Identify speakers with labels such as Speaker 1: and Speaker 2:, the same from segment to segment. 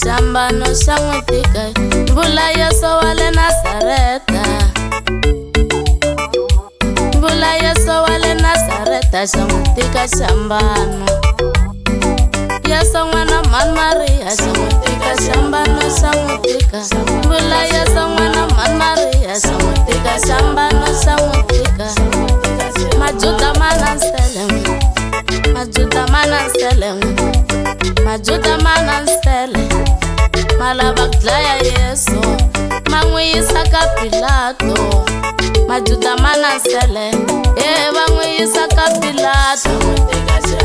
Speaker 1: Shambano shangutika Mbula Yesu wale Nazareta Mbula Yesu wale Nazareta Shangutika shambano Yesu mwana man Maria Shangutika shambano shangutika Mbula Yesu mwana man Maria Shangutika shambano shangutika Majuda manansele Majuda manansele Majuda manansele Malabakdlaya Yesu Mangwisa ka Pilato Majuda manansele Mangwisa ka Pilato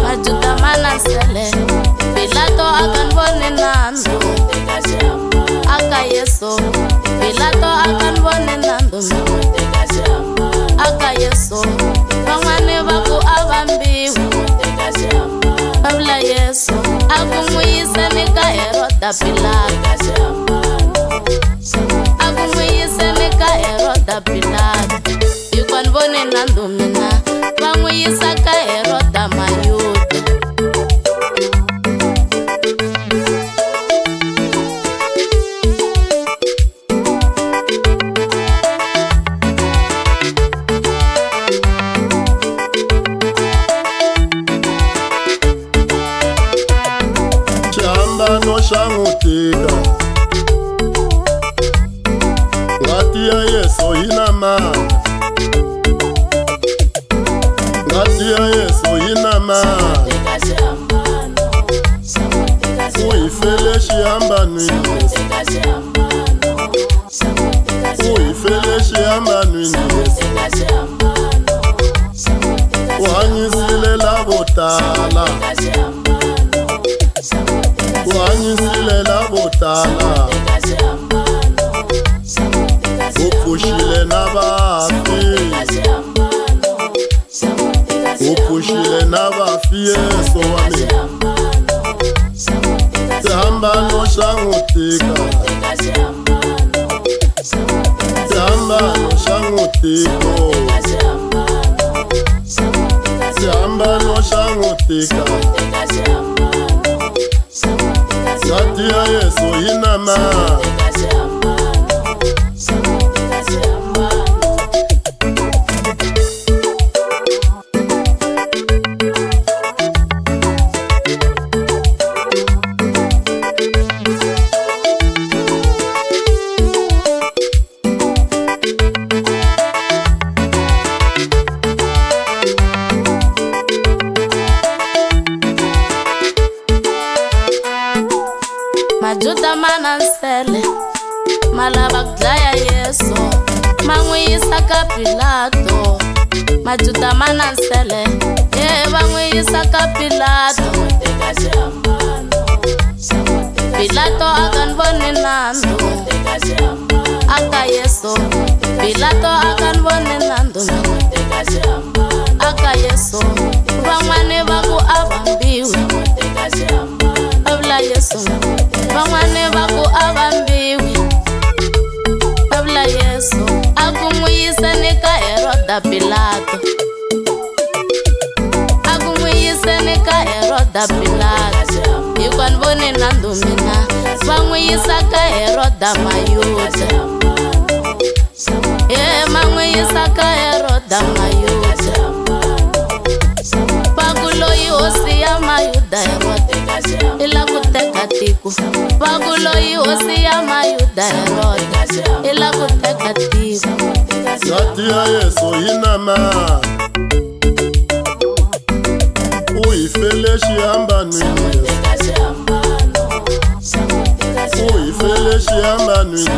Speaker 1: Majuda manansele Pilato akan bone nando Aka Yesu Pilato akan bone nando Aka Yesu Mangwane baku abambiwe Babla Yesu Agumwisa nika Heroda Pilato Agumwisa nika Heroda Pilato Yukwan bone nandumina Bangwisa ka Heroda Mayuda
Speaker 2: Shambano shangutika Ngati ya Yesu inama Ngati ya Yesu inama Uifele shambano Yesu Uifele shambano Yesu Wanyisile la botala Wanyisile la botala Upushile na bafi Upushile na bafi Yesu wame Shambano shangutika Shambano shangutiko Shambano shangutika Ngati ya Yesu inama
Speaker 1: Majuda manansele Malabakdlaya Yesu Mangwisa ka Pilato Majuda manansele Bangwisa ka Pilato Pilato akan bone nando Aka Yesu Pilato akan bone nando Aka Yesu Bangwane baku abambiwe Babla Yesu Bangwane baku abambiwe Babla Yesu Agumwisa nika Heroda Pilato Agumwisa nika Heroda Pilato Yukwan bone nandumina Bangwisa ka Heroda Mayuda Mangwisa ka Heroda Mayuda Baguloyi hosi ya Mayuda Heroda Ila kuteka tiku Baguloyi hosi ya Mayuda Heroda Ila kuteka tiku
Speaker 2: Ngati ya Yesu inama Uifele shambano Yesu Uifele shambano Yesu